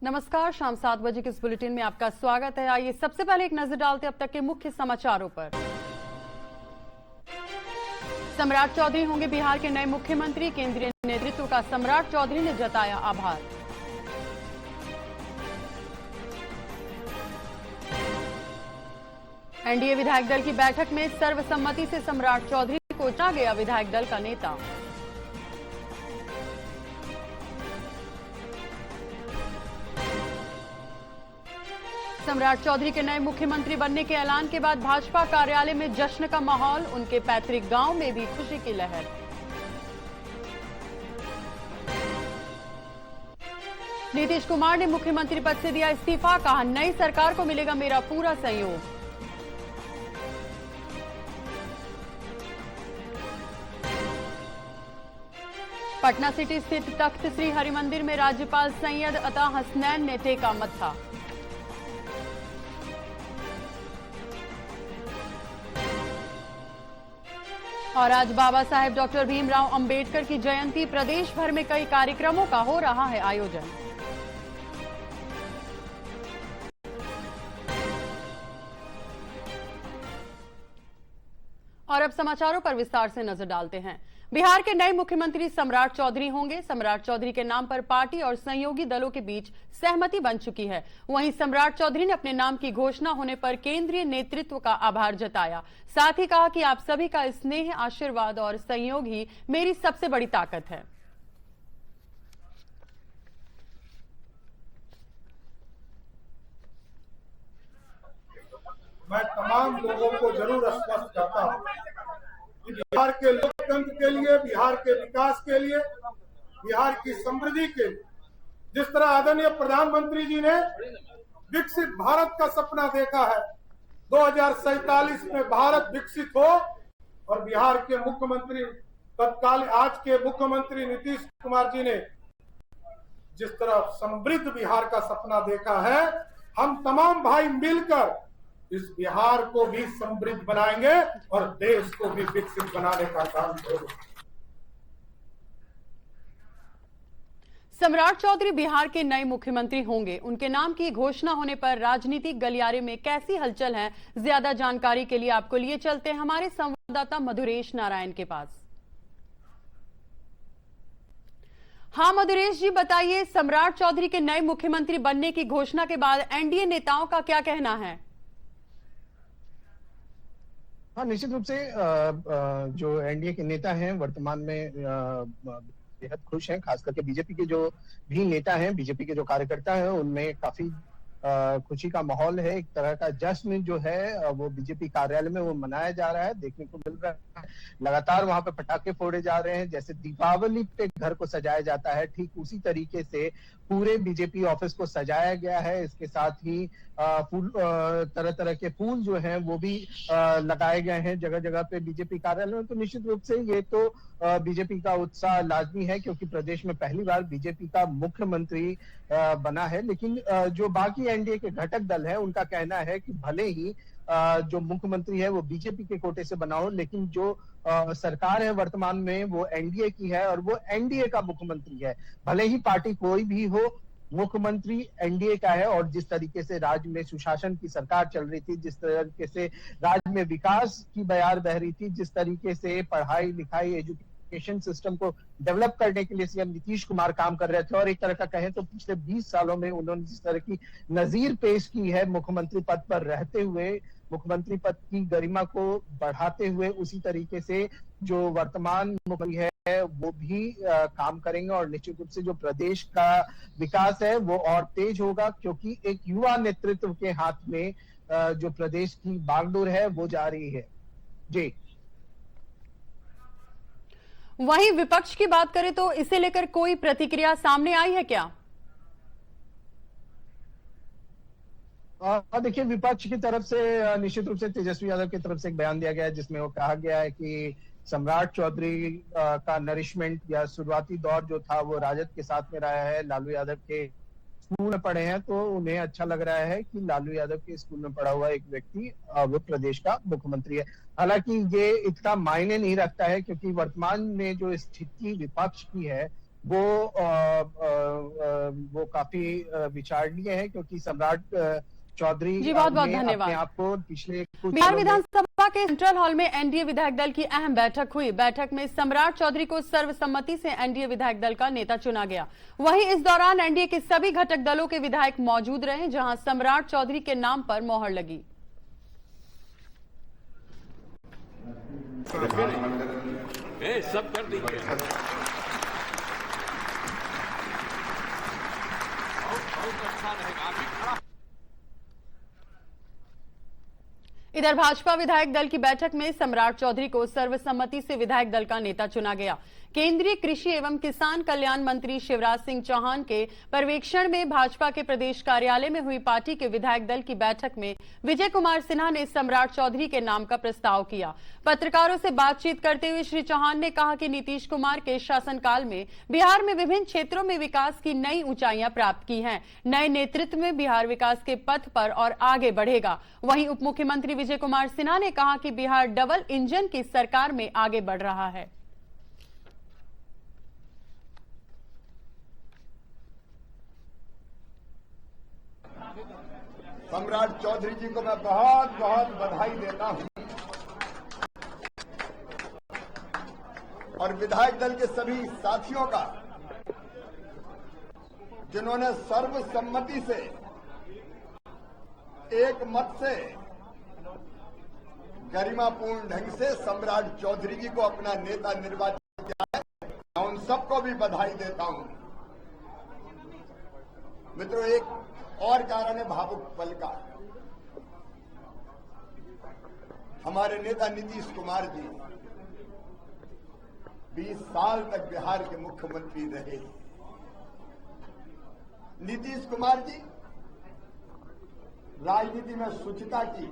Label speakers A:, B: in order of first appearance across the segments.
A: नमस्कार, शाम 7 बजे के इस बुलेटिन में आपका स्वागत है। आइए सबसे पहले एक नजर डालते हैं अब तक के मुख्य समाचारों पर। सम्राट चौधरी होंगे बिहार के नए मुख्यमंत्री। केंद्रीय नेतृत्व का सम्राट चौधरी ने जताया आभार। एनडीए विधायक दल की बैठक में सर्वसम्मति से सम्राट चौधरी को चुना गया विधायक दल का नेता। सम्राट चौधरी के नए मुख्यमंत्री बनने के ऐलान के बाद भाजपा कार्यालय में जश्न का माहौल। उनके पैतृक गांव में भी खुशी की लहर। नीतीश कुमार ने मुख्यमंत्री पद से दिया इस्तीफा। कहा, नई सरकार को मिलेगा मेरा पूरा सहयोग। पटना सिटी स्थित तख्त श्री हरिमंदिर में राज्यपाल सैयद अता हसनैन ने टेका मत्था। और आज बाबा साहेब डॉक्टर भीमराव अंबेडकर की जयंती। प्रदेश भर में कई कार्यक्रमों का हो रहा है आयोजन। और अब समाचारों पर विस्तार से नजर डालते हैं। बिहार के नए मुख्यमंत्री सम्राट चौधरी होंगे। सम्राट चौधरी के नाम पर पार्टी और सहयोगी दलों के बीच सहमति बन चुकी है। वहीं सम्राट चौधरी ने अपने नाम की घोषणा होने पर केंद्रीय नेतृत्व का आभार जताया। साथ ही कहा कि आप सभी का स्नेह, आशीर्वाद और सहयोग ही मेरी सबसे बड़ी ताकत है।
B: मैं तमाम लोगों को जरूर स्पष्ट करता हूं कि बिहार के लोकतंत्र के लिए, बिहार के विकास के लिए, बिहार की समृद्धि के लिए, जिस तरह आदरणीय प्रधानमंत्री जी ने विकसित भारत का सपना देखा है, 2047 में भारत विकसित हो, और बिहार के मुख्यमंत्री तत्काल आज के मुख्यमंत्री नीतीश कुमार जी ने जिस तरह समृद्ध बिहार का सपना देखा है, हम तमाम भाई मिलकर इस बिहार को भी समृद्ध बनाएंगे और देश को भी विकसित बनाने का काम करेंगे।
A: सम्राट चौधरी बिहार के नए मुख्यमंत्री होंगे। उनके नाम की घोषणा होने पर राजनीतिक गलियारे में कैसी हलचल है, ज्यादा जानकारी के लिए आपको लिए चलते हैं हमारे संवाददाता मधुरेश नारायण के पास। हाँ मधुरेश जी, बताइए, सम्राट चौधरी के नए मुख्यमंत्री बनने की घोषणा के बाद एनडीए नेताओं का क्या कहना है?
C: हाँ, निश्चित रूप से जो एनडीए के नेता हैं वर्तमान में बेहद खुश हैं। खास करके बीजेपी के जो भी नेता हैं, बीजेपी के जो कार्यकर्ता हैं, उनमें काफी खुशी का माहौल है। एक तरह का जश्न जो है वो बीजेपी कार्यालय में वो मनाया जा रहा है, देखने को मिल रहा है। लगातार वहां पे पटाखे फोड़े जा रहे हैं। जैसे दीपावली पे घर को सजाया जाता है, ठीक उसी तरीके से पूरे बीजेपी ऑफिस को सजाया गया है। इसके साथ ही फूल, तरह तरह के फूल जो हैं वो भी लगाए गए हैं जगह जगह पे बीजेपी कार्यालय में। तो निश्चित रूप से ये तो बीजेपी का उत्साह लाजमी है, क्योंकि प्रदेश में पहली बार बीजेपी का मुख्यमंत्री बना है। लेकिन जो बाकी एनडीए के घटक दल है, उनका कहना है कि भले ही जो मुख्यमंत्री है वो बीजेपी के कोटे से बना हो, लेकिन जो सरकार है वर्तमान में वो एनडीए की है और वो एनडीए का मुख्यमंत्री है। भले ही पार्टी कोई भी हो, मुख्यमंत्री एनडीए का है। और जिस तरीके से राज्य में सुशासन की सरकार चल रही थी, जिस तरीके से राज्य में विकास की बयार बह रही थी, जिस तरीके से पढ़ाई लिखाई, एजुकेशन सिस्टम को डेवलप करने के लिए सीएम नीतीश कुमार काम कर रहे थे, और एक तरह का कहें तो पिछले 20 सालों में उन्होंने जिस तरह की नजीर पेश की है मुख्यमंत्री पद पर रहते हुए, मुख्यमंत्री पद की गरिमा को बढ़ाते हुए, उसी तरीके से जो वर्तमान मुख्यमंत्री है वो भी काम करेंगे। और निश्चित रूप से जो प्रदेश का विकास है वो और तेज होगा, क्योंकि एक युवा नेतृत्व के हाथ में जो प्रदेश की बागडोर है वो जा रही है। जी,
A: वहीं विपक्ष की बात करें तो इसे लेकर कोई प्रतिक्रिया सामने आई है क्या?
C: देखिए, विपक्ष की तरफ से निश्चित रूप से तेजस्वी यादव की तरफ से एक बयान दिया गया है, जिसमें वो कहा गया है कि सम्राट चौधरी का नरिशमेंट या शुरुआती दौर जो था वो राजद के साथ में रहा है। लालू यादव के स्कूल में पढ़े हैं, तो उन्हें अच्छा लग रहा है कि लालू यादव के स्कूल में पढ़ा हुआ एक व्यक्ति वो प्रदेश का मुख्यमंत्री है। हालांकि ये इतना मायने नहीं रखता है, क्योंकि वर्तमान में जो स्थिति विपक्ष की है वो काफी विचारणीय है, क्योंकि सम्राट चौधरी
A: जी बहुत बहुत
C: ने
A: धन्यवाद।
C: अपने आप को पिछले कुछ
A: बिहार
C: दिनों में
A: विधानसभा के सेंट्रल हॉल में एनडीए विधायक दल की अहम बैठक हुई। बैठक में सम्राट चौधरी को सर्वसम्मति से एनडीए विधायक दल का नेता चुना गया। वहीं इस दौरान एनडीए के सभी घटक दलों के विधायक मौजूद रहे, जहां सम्राट चौधरी के नाम पर मोहर लगी।
D: सब कर दीजिए।
A: इधर भाजपा विधायक दल की बैठक में सम्राट चौधरी को सर्वसम्मति से विधायक दल का नेता चुना गया। केंद्रीय कृषि एवं किसान कल्याण मंत्री शिवराज सिंह चौहान के पर्यवेक्षण में भाजपा के प्रदेश कार्यालय में हुई पार्टी के विधायक दल की बैठक में विजय कुमार सिन्हा ने सम्राट चौधरी के नाम का प्रस्ताव किया। पत्रकारों से बातचीत करते हुए श्री चौहान ने कहा कि नीतीश कुमार के शासनकाल में बिहार में विभिन्न क्षेत्रों में विकास की नई ऊंचाइयां प्राप्त की हैं। नए नेतृत्व में बिहार विकास के पथ पर और आगे बढ़ेगा। वहीं उप मुख्यमंत्री विजय कुमार सिन्हा ने कहा कि बिहार डबल इंजन की सरकार में आगे बढ़ रहा है।
E: सम्राट चौधरी जी को मैं बहुत बहुत बधाई देता हूं और विधायक दल के सभी साथियों का, जिन्होंने सर्वसम्मति से एक मत से गरिमापूर्ण ढंग से सम्राट चौधरी जी को अपना नेता निर्वाचित किया है। मैं उन सबको भी बधाई देता हूं। मित्रों, एक और कारण है भावुक पल का। हमारे नेता नीतीश कुमार जी 20 साल तक बिहार के मुख्यमंत्री रहे। नीतीश कुमार जी राजनीति में शुचिता की,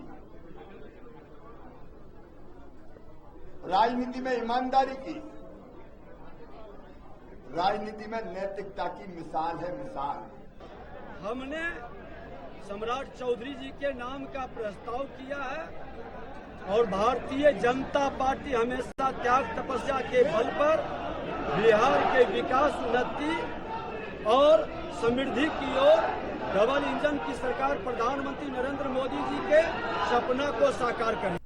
E: राजनीति में ईमानदारी की, राजनीति में नैतिकता की मिसाल है, मिसाल।
F: हमने सम्राट चौधरी जी के नाम का प्रस्ताव किया है और भारतीय जनता पार्टी हमेशा त्याग तपस्या के बल पर बिहार के विकास, उन्नति और समृद्धि की ओर डबल इंजन की सरकार प्रधानमंत्री नरेंद्र मोदी जी के सपना को साकार करें।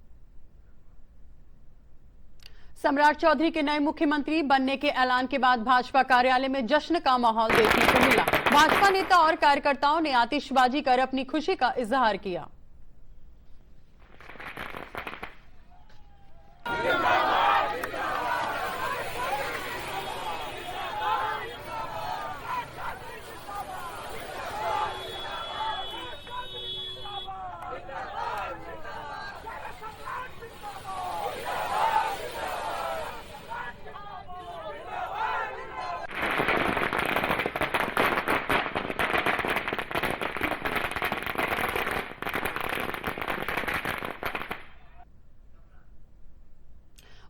A: सम्राट चौधरी के नए मुख्यमंत्री बनने के ऐलान के बाद भाजपा कार्यालय में जश्न का माहौल देखने को मिला। भाजपा नेता और कार्यकर्ताओं ने आतिशबाजी कर अपनी खुशी का इजहार किया।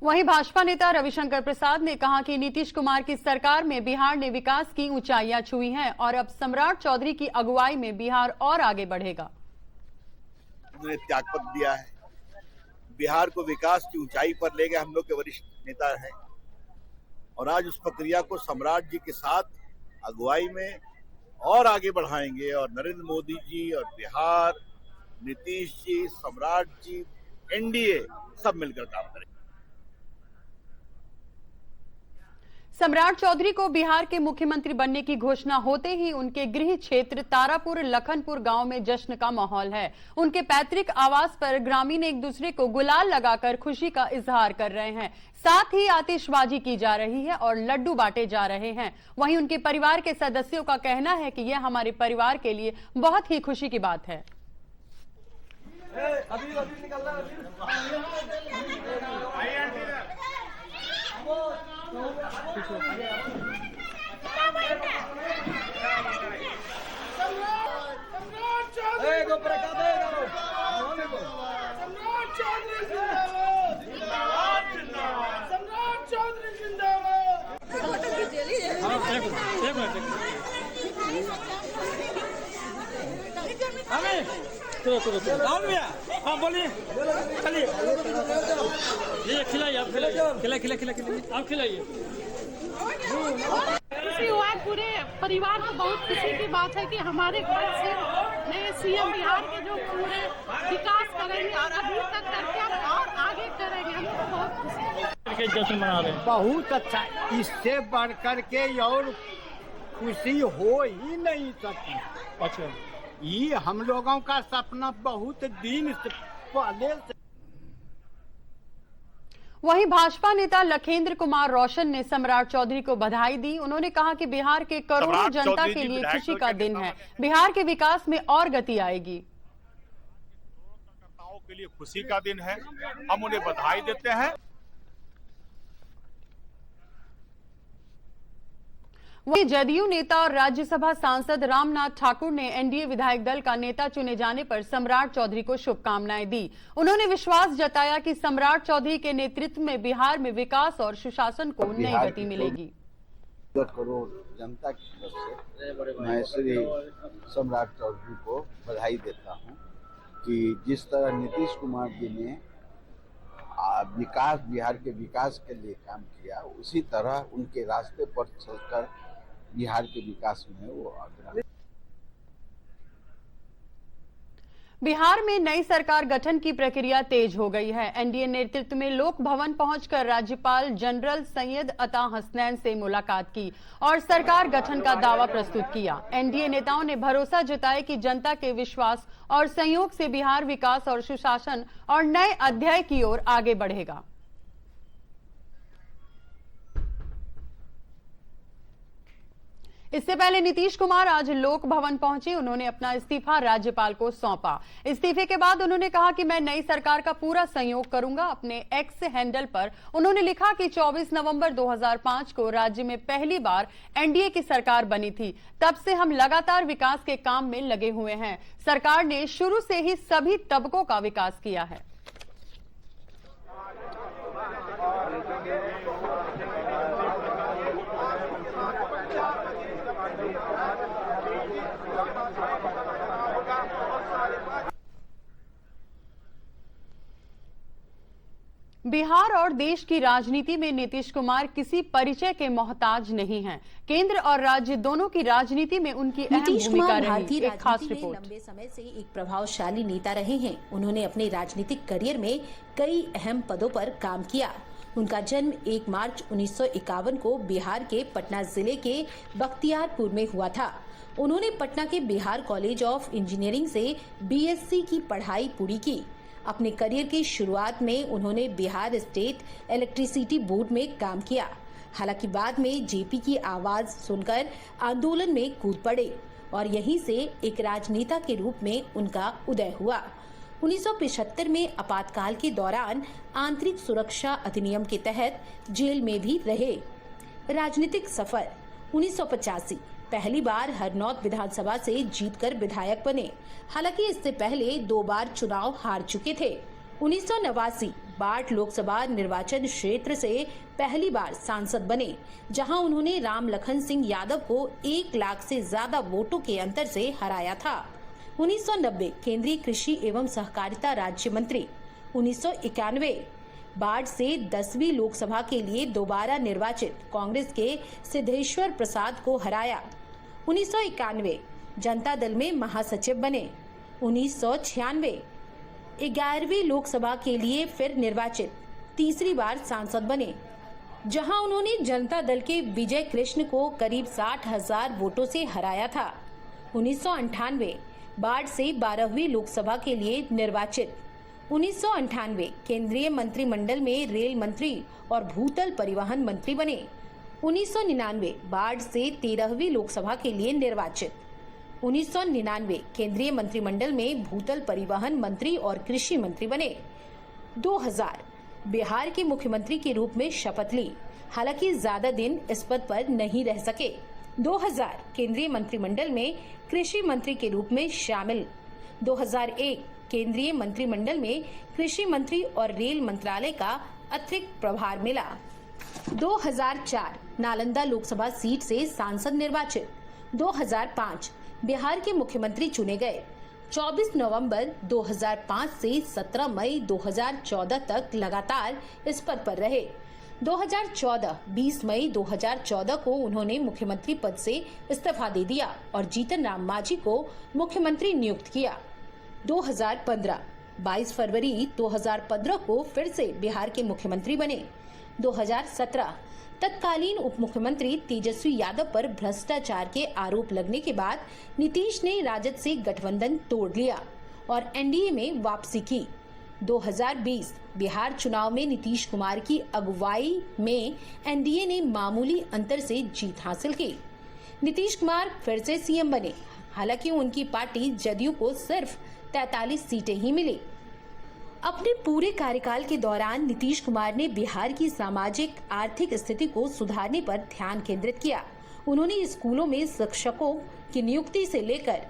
A: वहीं भाजपा नेता रविशंकर प्रसाद ने कहा कि नीतीश कुमार की सरकार में बिहार ने विकास की ऊंचाइयां छुई हैं और अब सम्राट चौधरी की अगुवाई में बिहार और आगे बढ़ेगा।
G: उन्होंने त्यागपत्र दिया है, बिहार को विकास की ऊंचाई पर ले गए हम लोग के वरिष्ठ नेता हैं और आज उस प्रक्रिया को सम्राट जी के साथ अगुवाई में और आगे बढ़ाएंगे और नरेंद्र मोदी जी और बिहार, नीतीश जी, सम्राट जी, एनडीए सब मिलकर काम करेंगे।
A: सम्राट चौधरी को बिहार के मुख्यमंत्री बनने की घोषणा होते ही उनके गृह क्षेत्र तारापुर लखनपुर गांव में जश्न का माहौल है। उनके पैतृक आवास पर ग्रामीण एक दूसरे को गुलाल लगाकर खुशी का इजहार कर रहे हैं। साथ ही आतिशबाजी की जा रही है और लड्डू बांटे जा रहे हैं। वहीं उनके परिवार के सदस्यों का कहना है कि यह हमारे परिवार के लिए बहुत ही खुशी की बात है।
F: हाँ बोलिए, चलिए खिलाइए, आप खिलाइए, खिलाइए, आप खिलाइए।
H: खुशी हुआ है, पूरे परिवार को बहुत खुशी की बात है कि हमारे घर से नए सीएम बिहार के जो पूरे विकास करेंगे और अभी तक करके और आगे करेंगे, हमको बहुत खुशी है।
F: जश्न मना रहे हैं। बहुत अच्छा, इससे बढ़कर के और खुशी हो ही नहीं सकती। अच्छा, ये हम लोगों का सपना बहुत दिन से पहले से।
A: वहीं भाजपा नेता लखेंद्र कुमार रोशन ने सम्राट चौधरी को बधाई दी। उन्होंने कहा कि बिहार के करोड़ों जनता के लिए खुशी का दिन है, बिहार के विकास में और गति आएगी।
I: कार्यकर्ताओं के लिए खुशी का दिन है, हम उन्हें बधाई देते हैं।
A: वहीं जदयू नेता और राज्यसभा सांसद रामनाथ ठाकुर ने एनडीए विधायक दल का नेता चुने जाने पर सम्राट चौधरी को शुभकामनाएं दी। उन्होंने विश्वास जताया कि सम्राट चौधरी के नेतृत्व में बिहार में विकास और सुशासन को नई गति मिलेगी।
G: करोड़ जनता की तरफ से मैं श्री सम्राट चौधरी को बधाई देता हूं कि जिस तरह नीतीश कुमार जी ने विकास, बिहार के विकास के लिए काम किया, उसी तरह उनके रास्ते पर चलकर बिहार के विकास में वो अग्रणी।
A: बिहार में नई सरकार गठन की प्रक्रिया तेज हो गई है। एनडीए नेतृत्व में लोक भवन पहुंचकर राज्यपाल जनरल सैयद अता हसनैन से मुलाकात की और सरकार गठन का दावा प्रस्तुत किया। एनडीए नेताओं ने भरोसा जताया कि जनता के विश्वास और सहयोग से बिहार विकास और सुशासन और नए अध्याय की ओर आगे बढ़ेगा। इससे पहले नीतीश कुमार आज लोक भवन पहुंचे। उन्होंने अपना इस्तीफा राज्यपाल को सौंपा। इस्तीफे के बाद उन्होंने कहा कि मैं नई सरकार का पूरा सहयोग करूंगा। अपने एक्स हैंडल पर उन्होंने लिखा कि 24 नवंबर 2005 को राज्य में पहली बार एनडीए की सरकार बनी थी। तब से हम लगातार विकास के काम में लगे हुए हैं। सरकार ने शुरू से ही सभी तबकों का विकास किया है। बिहार और देश की राजनीति में नीतीश कुमार किसी परिचय के मोहताज नहीं हैं। केंद्र और राज्य दोनों की राजनीति में उनकी अहम भूमिका रही। एक खास रिपोर्ट।
J: लंबे समय से एक प्रभावशाली नेता रहे हैं। उन्होंने अपने राजनीतिक करियर में कई अहम पदों पर काम किया। उनका जन्म 1 मार्च 1951 को बिहार के पटना जिले के बख्तियारपुर में हुआ था। उन्होंने पटना के बिहार कॉलेज ऑफ इंजीनियरिंग से बीएससी की पढ़ाई पूरी की। अपने करियर की शुरुआत में उन्होंने बिहार स्टेट इलेक्ट्रिसिटी बोर्ड में काम किया। हालांकि बाद में जेपी की आवाज सुनकर आंदोलन में कूद पड़े और यहीं से एक राजनेता के रूप में उनका उदय हुआ। 1975 में आपातकाल के दौरान आंतरिक सुरक्षा अधिनियम के तहत जेल में भी रहे। राजनीतिक सफर 1985 पहली बार हरनौत विधानसभा से जीतकर विधायक बने। हालांकि इससे पहले 2 बार चुनाव हार चुके थे। 1989 बाढ़ लोकसभा निर्वाचन क्षेत्र से पहली बार सांसद बने, जहां उन्होंने राम लखन सिंह यादव को 1 लाख से ज्यादा वोटों के अंतर से हराया था। 1990 केंद्रीय कृषि एवं सहकारिता राज्य मंत्री। 1991 बाढ़ से 10वीं लोकसभा के लिए दोबारा निर्वाचित कांग्रेस के सिद्धेश्वर प्रसाद को हराया। 1991 जनता दल में महासचिव बने। 1996 11वीं लोकसभा के लिए फिर निर्वाचित, तीसरी बार सांसद बने, जहां उन्होंने जनता दल के विजय कृष्ण को करीब 60,000 वोटों से हराया था। 1998 बाढ़ से 12वीं लोकसभा के लिए निर्वाचित। 1998 केंद्रीय मंत्रिमंडल में रेल मंत्री और भूतल परिवहन मंत्री बने। 1999 बाढ़ से 13वीं लोकसभा के लिए निर्वाचित। 1999 केंद्रीय मंत्रिमंडल में भूतल परिवहन मंत्री और कृषि मंत्री बने। 2000 बिहार के मुख्यमंत्री के रूप में शपथ ली। हालांकि ज्यादा दिन इस पद पर नहीं रह सके। 2000 केंद्रीय मंत्रिमंडल में कृषि मंत्री के रूप में शामिल। 2001 केंद्रीय मंत्रिमंडल में कृषि मंत्री और रेल मंत्रालय का अतिरिक्त प्रभार मिला। 2004 नालंदा लोकसभा सीट से सांसद निर्वाचित। 2005 बिहार के मुख्यमंत्री चुने गए। 24 नवंबर 2005 से 17 मई 2014 तक लगातार इस पद पर रहे। 2014 20 मई 2014 को उन्होंने मुख्यमंत्री पद से इस्तीफा दे दिया और जीतन राम मांझी को मुख्यमंत्री नियुक्त किया। 2015 22 फरवरी 2015 को फिर से बिहार के मुख्यमंत्री बने। 2017 तत्कालीन उप मुख्यमंत्री तेजस्वी यादव पर भ्रष्टाचार के आरोप लगने के बाद नीतीश ने राजद से गठबंधन तोड़ लिया और एनडीए में वापसी की। 2020 बिहार चुनाव में नीतीश कुमार की अगुवाई में एनडीए ने मामूली अंतर से जीत हासिल की। नीतीश कुमार फिर से सीएम बने। हालांकि उनकी पार्टी जदयू को सिर्फ 43 सीटें ही मिली। अपने पूरे कार्यकाल के दौरान नीतीश कुमार ने बिहार की सामाजिक आर्थिक स्थिति को सुधारने पर ध्यान केंद्रित किया। उन्होंने स्कूलों में शिक्षकों की नियुक्ति से लेकर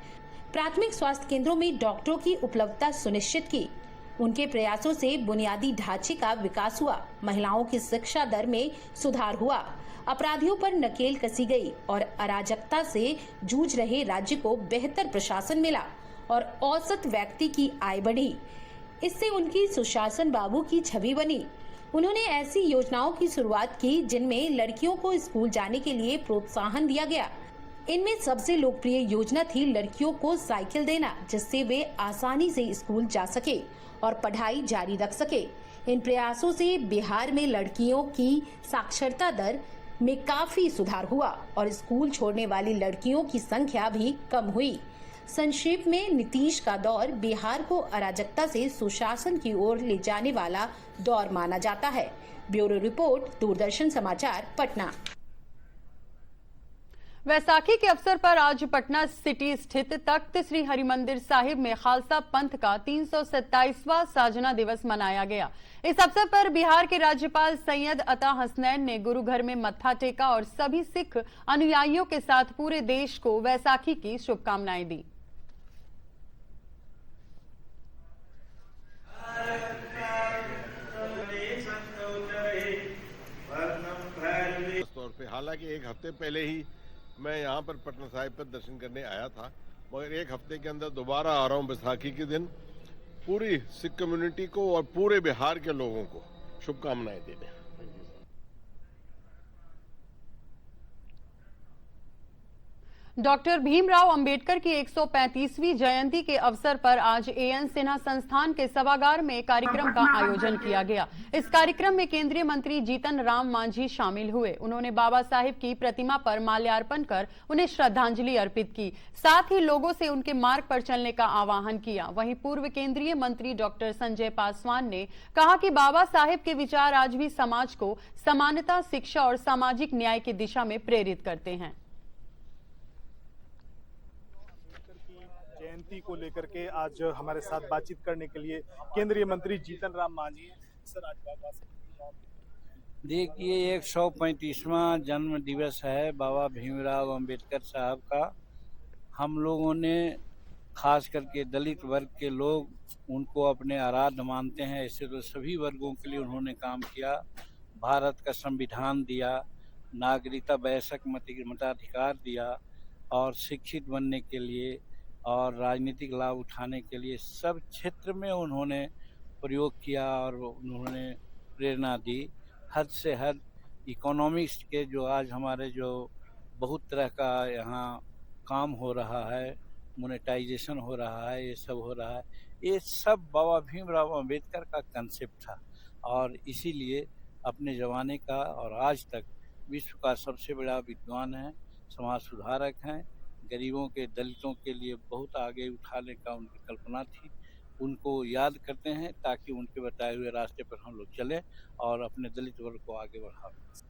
J: प्राथमिक स्वास्थ्य केंद्रों में डॉक्टरों की उपलब्धता सुनिश्चित की। उनके प्रयासों से बुनियादी ढांचे का विकास हुआ, महिलाओं की शिक्षा दर में सुधार हुआ, अपराधियों पर नकेल कसी गई और अराजकता से जूझ रहे राज्य को बेहतर प्रशासन मिला और औसत व्यक्ति की आय बढ़ी। इससे उनकी सुशासन बाबू की छवि बनी। उन्होंने ऐसी योजनाओं की शुरुआत की जिनमें लड़कियों को स्कूल जाने के लिए प्रोत्साहन दिया गया। इनमें सबसे लोकप्रिय योजना थी लड़कियों को साइकिल देना, जिससे वे आसानी से स्कूल जा सके और पढ़ाई जारी रख सके। इन प्रयासों से बिहार में लड़कियों की साक्षरता दर में काफी सुधार हुआ और स्कूल छोड़ने वाली लड़कियों की संख्या भी कम हुई। संक्षेप में नीतीश का दौर बिहार को अराजकता से सुशासन की ओर ले जाने वाला दौर माना जाता है। ब्यूरो रिपोर्ट, दूरदर्शन समाचार, पटना।
A: वैसाखी के अवसर पर आज पटना सिटी स्थित तख्त श्री हरिमंदिर साहिब में खालसा पंथ का 327वां साजना दिवस मनाया गया। इस अवसर पर बिहार के राज्यपाल सैयद अता हसनैन ने गुरु घर में मत्था टेका और सभी सिख अनुयायियों के साथ पूरे देश को वैसाखी की शुभकामनाएं दी।
K: तौर पे हालांकि एक हफ्ते पहले ही मैं यहाँ पर पटना साहिब पर दर्शन करने आया था, मगर एक हफ्ते के अंदर दोबारा आ रहा हूँ बैसाखी के दिन पूरी सिख कम्युनिटी को और पूरे बिहार के लोगों को शुभकामनाएं देने।
A: डॉक्टर भीमराव अंबेडकर की 135वीं जयंती के अवसर पर आज एएन सिन्हा संस्थान के सभागार में कार्यक्रम का आयोजन किया गया। इस कार्यक्रम में केंद्रीय मंत्री जीतन राम मांझी शामिल हुए। उन्होंने बाबा साहिब की प्रतिमा पर माल्यार्पण कर उन्हें श्रद्धांजलि अर्पित की। साथ ही लोगों से उनके मार्ग पर चलने का आह्वान किया। वहीं पूर्व केंद्रीय मंत्री डॉक्टर संजय पासवान ने कहा कि बाबा साहिब के विचार आज भी समाज को समानता, शिक्षा और सामाजिक न्याय की दिशा में प्रेरित करते हैं।
L: जयंती को लेकर के आज हमारे साथ बातचीत करने के लिए केंद्रीय मंत्री जीतन राम मांझी हैं। सर, आज बाबा
M: देखिए 135वां जन्म दिवस है बाबा भीमराव अंबेडकर साहब का। हम लोगों ने खास करके दलित वर्ग के लोग उनको अपने आराध्य मानते हैं। ऐसे तो सभी वर्गों के लिए उन्होंने काम किया, भारत का संविधान दिया, नागरिकता वयस्क मताधिकार दिया और शिक्षित बनने के लिए और राजनीतिक लाभ उठाने के लिए सब क्षेत्र में उन्होंने प्रयोग किया और उन्होंने प्रेरणा दी। हद से हद इकोनॉमिक्स के जो आज हमारे जो बहुत तरह का यहाँ काम हो रहा है, मोनेटाइजेशन हो रहा है, ये सब हो रहा है, ये सब बाबा भीमराव अंबेडकर का कंसेप्ट था और इसीलिए अपने ज़माने का और आज तक विश्व का सबसे बड़ा विद्वान है, समाज सुधारक हैं। गरीबों के, दलितों के लिए बहुत आगे उठाने का उनकी कल्पना थी। उनको याद करते हैं ताकि उनके बताए हुए रास्ते पर हम लोग चलें और अपने दलित वर्ग को आगे बढ़ाएं।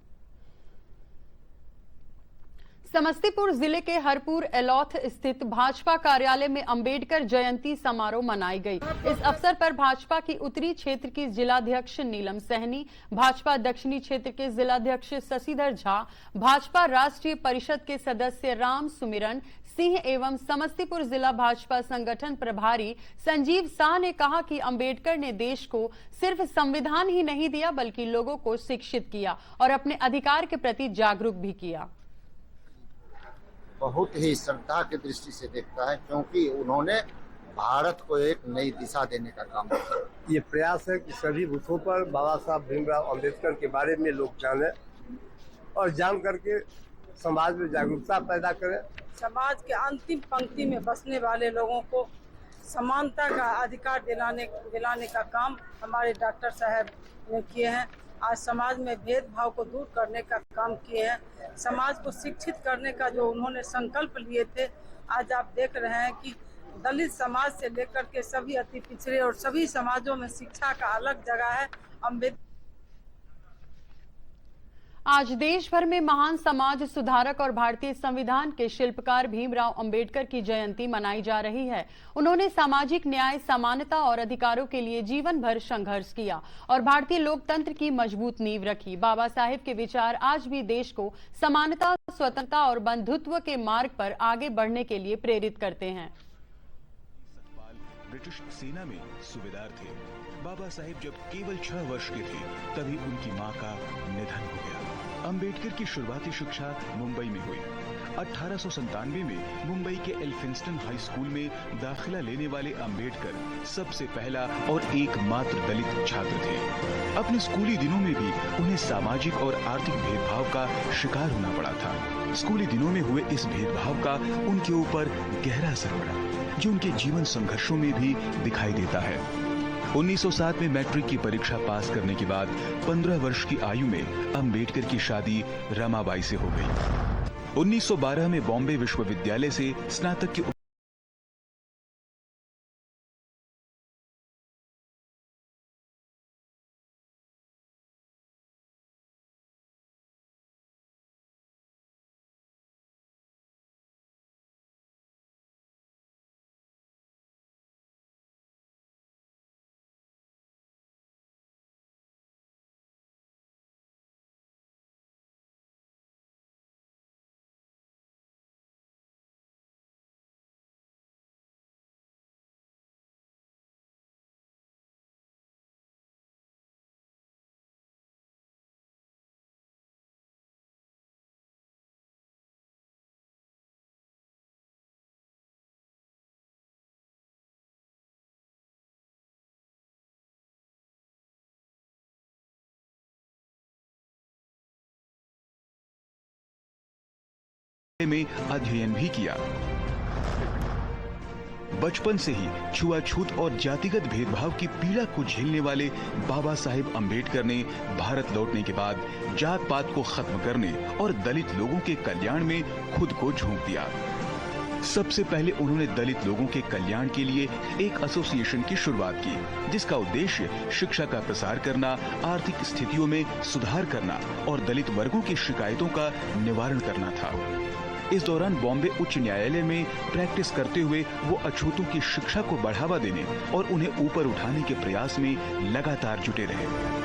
A: समस्तीपुर जिले के हरपुर एलौथ स्थित भाजपा कार्यालय में अंबेडकर जयंती समारोह मनाई गई। इस अवसर पर भाजपा की उत्तरी क्षेत्र की जिलाध्यक्ष नीलम सहनी, भाजपा दक्षिणी क्षेत्र के जिलाध्यक्ष शशिधर झा, भाजपा राष्ट्रीय परिषद के सदस्य राम सुमिरन सिंह एवं समस्तीपुर जिला भाजपा संगठन प्रभारी संजीव शाह ने कहा कि अंबेडकर ने देश को सिर्फ संविधान ही नहीं दिया बल्कि लोगों को शिक्षित किया और अपने अधिकार के प्रति जागरूक भी किया।
N: बहुत ही श्रद्धा की दृष्टि से देखता है क्योंकि उन्होंने
E: भारत को एक नई दिशा देने का काम किया।
F: ये प्रयास है कि सभी बूथों पर बाबा साहब भीमराव अंबेडकर के बारे में लोग जाने और जान करके समाज में जागरूकता पैदा करें।
H: समाज के अंतिम पंक्ति में बसने वाले लोगों को समानता का अधिकार दिलाने का काम हमारे डॉक्टर साहब ने किए हैं। आज समाज में भेदभाव को दूर करने का काम किए हैं। समाज को शिक्षित करने का जो उन्होंने संकल्प लिए थे, आज आप देख रहे हैं कि दलित समाज से लेकर के सभी अति पिछड़े और सभी समाजों में शिक्षा का अलग जगह है। अम्बेडकर
A: आज देश भर में महान समाज सुधारक और भारतीय संविधान के शिल्पकार भीमराव अंबेडकर की जयंती मनाई जा रही है। उन्होंने सामाजिक न्याय, समानता और अधिकारों के लिए जीवन भर संघर्ष किया और भारतीय लोकतंत्र की मजबूत नींव रखी। बाबा साहेब के विचार आज भी देश को समानता, स्वतंत्रता और बंधुत्व के मार्ग पर आगे बढ़ने के लिए प्रेरित करते हैं।
N: ब्रिटिश सेना में सूबेदार थे। बाबा साहेब जब केवल 6 वर्ष के थे तभी उनकी मां का निधन हो गया। अंबेडकर की शुरुआती शिक्षा मुंबई में हुई। 1897 में मुंबई के एल्फिंस्टन हाई स्कूल में दाखिला लेने वाले अंबेडकर सबसे पहला और एकमात्र दलित छात्र थे। अपने स्कूली दिनों में भी उन्हें सामाजिक और आर्थिक भेदभाव का शिकार होना पड़ा था। स्कूली दिनों में हुए इस भेदभाव का उनके ऊपर गहरा असर पड़ा, जो उनके जीवन संघर्षों में भी दिखाई देता है। 1907 में मैट्रिक की परीक्षा पास करने के बाद 15 वर्ष की आयु में अंबेडकर की शादी रमाबाई से हो गई। 1912 में बॉम्बे विश्वविद्यालय से स्नातक की में अध्ययन भी किया। बचपन से ही छुआछूत और जातिगत भेदभाव की पीड़ा को झेलने वाले बाबा साहेब अंबेडकर ने भारत लौटने के बाद जात पात को खत्म करने और दलित लोगों के कल्याण में खुद को झोंक दिया। सबसे पहले उन्होंने दलित लोगों के कल्याण के लिए एक एसोसिएशन की शुरुआत की, जिसका उद्देश्य शिक्षा का प्रसार करना, आर्थिक स्थितियों में सुधार करना और दलित वर्गों की शिकायतों का निवारण करना था। इस दौरान बॉम्बे उच्च न्यायालय में प्रैक्टिस करते हुए वो अछूतों की शिक्षा को बढ़ावा देने और उन्हें ऊपर उठाने के प्रयास में लगातार जुटे रहे।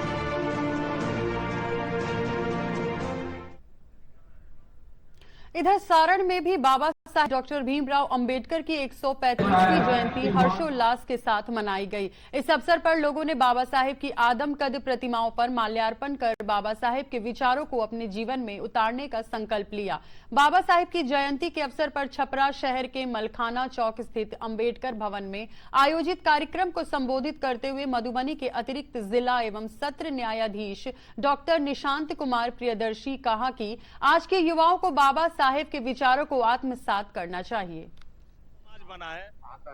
A: इधर सारण में भी बाबा साहेब डॉक्टर भीमराव अंबेडकर की 135वीं जयंती हर्षोल्लास के साथ मनाई गई। इस अवसर पर लोगों ने बाबा साहेब की आदमकद प्रतिमाओं पर माल्यार्पण कर बाबा साहेब के विचारों को अपने जीवन में उतारने का संकल्प लिया। बाबा साहेब की जयंती के अवसर पर छपरा शहर के मलखाना चौक स्थित अंबेडकर भवन में आयोजित कार्यक्रम को संबोधित करते हुए मधुबनी के अतिरिक्त जिला एवं सत्र न्यायाधीश डॉक्टर निशांत कुमार प्रियदर्शी कहा कि आज के युवाओं को बाबा साहेब के विचारों को आत्मसात करना चाहिए।
O: समाज बना है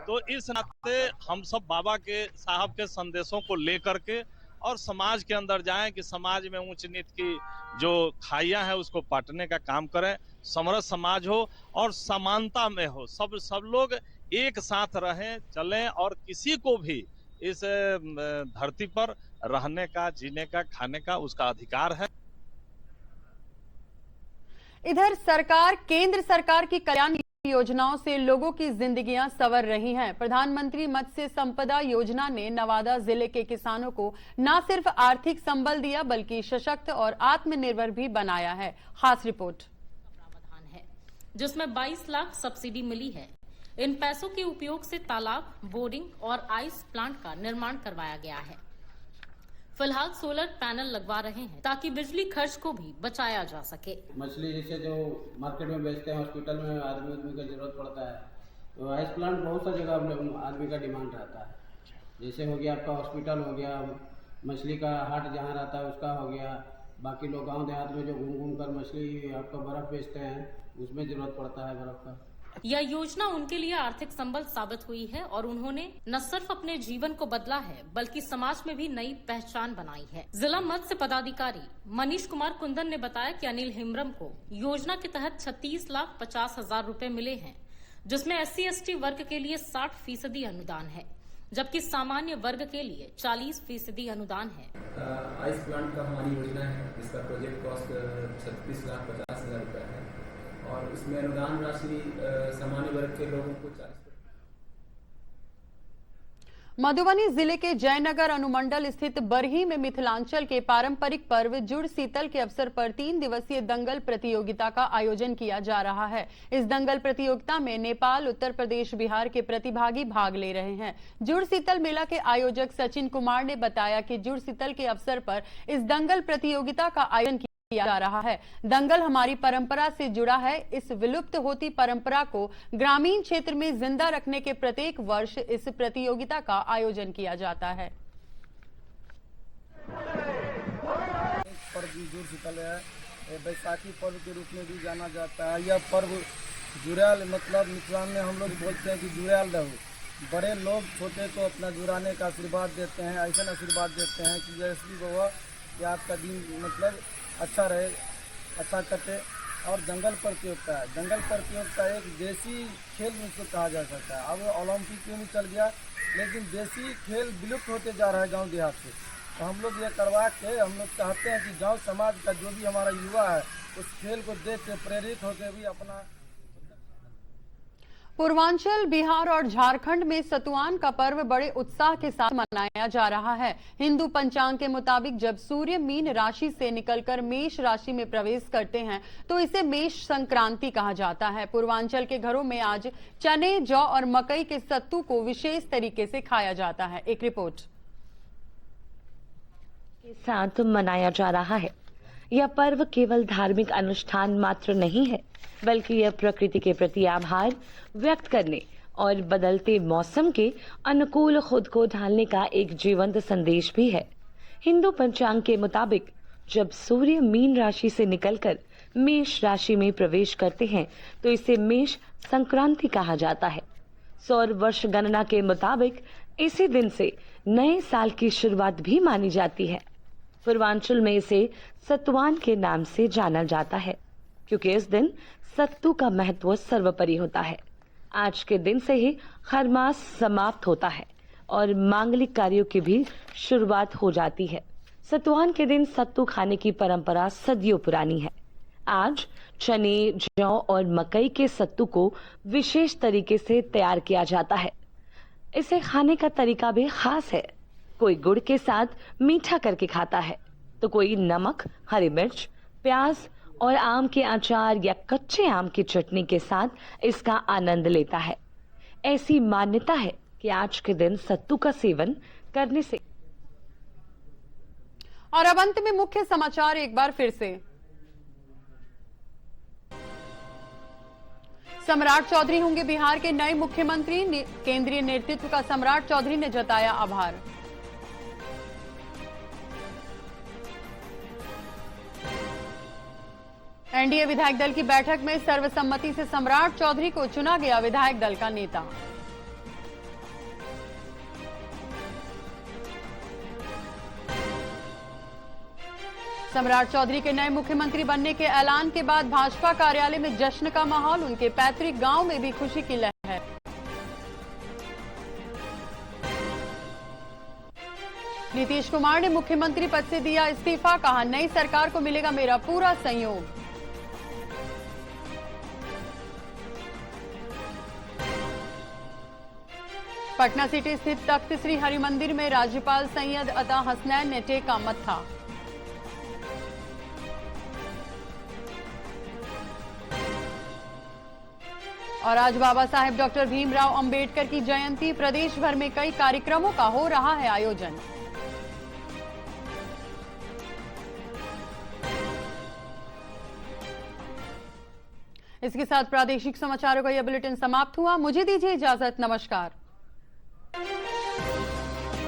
O: तो इस नाते हम सब बाबा के साहब के संदेशों को लेकर के और समाज के अंदर जाएं कि समाज में ऊंच नीच की जो खाइयां है उसको पाटने का काम करें, समरस समाज हो और समानता में हो, सब लोग एक साथ रहें चलें और किसी को भी इस धरती पर रहने का, जीने का, खाने का उसका अधिकार है।
A: इधर सरकार केंद्र सरकार की कल्याण योजनाओं से लोगों की जिंदगियां संवर रही हैं। प्रधानमंत्री मत्स्य संपदा योजना ने नवादा जिले के किसानों को न सिर्फ आर्थिक संबल दिया बल्कि सशक्त और आत्मनिर्भर भी बनाया है। खास रिपोर्ट
P: प्रावधान है जिसमें 22 लाख सब्सिडी मिली है। इन पैसों के उपयोग से तालाब, बोरिंग और आइस प्लांट का निर्माण करवाया गया है। फिलहाल सोलर पैनल लगवा रहे हैं ताकि बिजली खर्च को भी बचाया जा सके।
Q: मछली जैसे जो मार्केट में बेचते हैं, हॉस्पिटल में आदमी की जरूरत पड़ता है, तो आइस प्लांट बहुत सा जगह आदमी का डिमांड रहता है। जैसे हो गया आपका हॉस्पिटल हो गया, मछली का हाट जहाँ रहता है उसका हो गया, बाकी लोग गांव देहात में जो घूम घूम कर मछली आपका बर्फ बेचते हैं उसमें जरूरत पड़ता है बर्फ का।
P: यह योजना उनके लिए आर्थिक संबल साबित हुई है और उन्होंने न सिर्फ अपने जीवन को बदला है बल्कि समाज में भी नई पहचान बनाई है। जिला मत्स्य पदाधिकारी मनीष कुमार कुंदन ने बताया कि अनिल हेम्ब्रम को योजना के तहत 36,50,000 रुपए मिले हैं, जिसमें SC/ST वर्ग के लिए 60% अनुदान है, जबकि सामान्य वर्ग के लिए 40% अनुदान है।
R: आइस प्लांट का हमारी योजना है जिसका प्रोजेक्ट कॉस्ट 36,50,000 रुपए है और इसमें अनुदान राशि सामान्य वर्ग के लोगों को 40।
A: मधुबनी जिले के जयनगर अनुमंडल स्थित बरही में मिथिलांचल के पारंपरिक पर्व जुड़ शीतल के अवसर पर 3 दिवसीय दंगल प्रतियोगिता का आयोजन किया जा रहा है। इस दंगल प्रतियोगिता में नेपाल, उत्तर प्रदेश, बिहार के प्रतिभागी भाग ले रहे हैं। जुड़ शीतल मेला के आयोजक सचिन कुमार ने बताया कि जुड़ शीतल के अवसर पर इस दंगल प्रतियोगिता का आयोजन किया जा रहा है। दंगल हमारी परंपरा से जुड़ा है। इस विलुप्त होती परंपरा को ग्रामीण क्षेत्र में जिंदा रखने के प्रत्येक वर्ष इस प्रतियोगिता का आयोजन किया जाता है।
F: पर्व जुड़ शीतल है, बैसाखी पर्व के रूप में भी जाना जाता है। यह पर्व जुड़ाल मतलब मिथिलांचल में हम लोग बोलते हैं कि जुड़ाल रहो। बड़े लोग छोटे को अपना जुड़ाने का आशीर्वाद देते हैं, ऐसा आशीर्वाद देते हैं कि जैसे वो कि आपका दिन मतलब अच्छा रहे, अच्छा कटे। और दंगल प्रतियोगिता है, दंगल प्रतियोगिता एक देसी खेल उसको कहा जा सकता है। अब ओलंपिक में भी चल गया, लेकिन देसी खेल विलुप्त होते जा रहा है गांव देहात से। तो हम लोग ये करवा के हम लोग चाहते हैं कि गांव समाज का जो भी हमारा युवा है उस खेल को देख के प्रेरित होकर भी अपना।
A: पूर्वांचल, बिहार और झारखंड में सतुआन का पर्व बड़े उत्साह के साथ मनाया जा रहा है। हिंदू पंचांग के मुताबिक जब सूर्य मीन राशि से निकलकर मेष राशि में प्रवेश करते हैं तो इसे मेष संक्रांति कहा जाता है। पूर्वांचल के घरों में आज चने, जौ और मकई के सत्तू को विशेष तरीके से खाया जाता है। एक रिपोर्ट
S: के साथ मनाया जा रहा है। यह पर्व केवल धार्मिक अनुष्ठान मात्र नहीं है, बल्कि यह प्रकृति के प्रति आभार व्यक्त करने और बदलते मौसम के अनुकूल खुद को ढालने का एक जीवंत संदेश भी है। हिंदू पंचांग के मुताबिक जब सूर्य मीन राशि से निकलकर मेष राशि में प्रवेश करते हैं तो इसे मेष संक्रांति कहा जाता है। सौर वर्ष गणना के मुताबिक इसी दिन से नए साल की शुरुआत भी मानी जाती है। पूर्वांचल में इसे सतुआन के नाम से जाना जाता है, क्योंकि इस दिन सत्तू का महत्व सर्वोपरि होता है। आज के दिन से ही खरमास समाप्त होता है और मांगलिक कार्यों की भी शुरुआत हो जाती है। सतुआन के दिन सत्तू खाने की परंपरा सदियों पुरानी है। आज चने, जौ और मकई के सत्तू को विशेष तरीके से तैयार किया जाता है। इसे खाने का तरीका भी खास है। कोई गुड़ के साथ मीठा करके खाता है तो कोई नमक, हरी मिर्च, प्याज और आम के अचार या कच्चे आम की चटनी के साथ इसका आनंद लेता है। ऐसी मान्यता है कि आज के दिन सत्तू का सेवन करने से।
A: और अब अंत में मुख्य समाचार एक बार फिर से। सम्राट चौधरी होंगे बिहार के नए मुख्यमंत्री। केंद्रीय नेतृत्व का सम्राट चौधरी ने जताया आभार। एनडीए विधायक दल की बैठक में सर्वसम्मति से सम्राट चौधरी को चुना गया विधायक दल का नेता। सम्राट चौधरी के नए मुख्यमंत्री बनने के ऐलान के बाद भाजपा कार्यालय में जश्न का माहौल। उनके पैतृक गांव में भी खुशी की लहर है। नीतीश कुमार ने मुख्यमंत्री पद से दिया इस्तीफा, कहा नई सरकार को मिलेगा मेरा पूरा सहयोग। पटना सिटी स्थित तख्त श्री हरिमंदिर में राज्यपाल सैयद अता हसनैन ने टेका मत्था। और आज बाबा साहेब डॉक्टर भीमराव अंबेडकर की जयंती। प्रदेश भर में कई कार्यक्रमों का हो रहा है आयोजन। इसके साथ प्रादेशिक समाचारों का यह बुलेटिन समाप्त हुआ। मुझे दीजिए इजाजत। नमस्कार।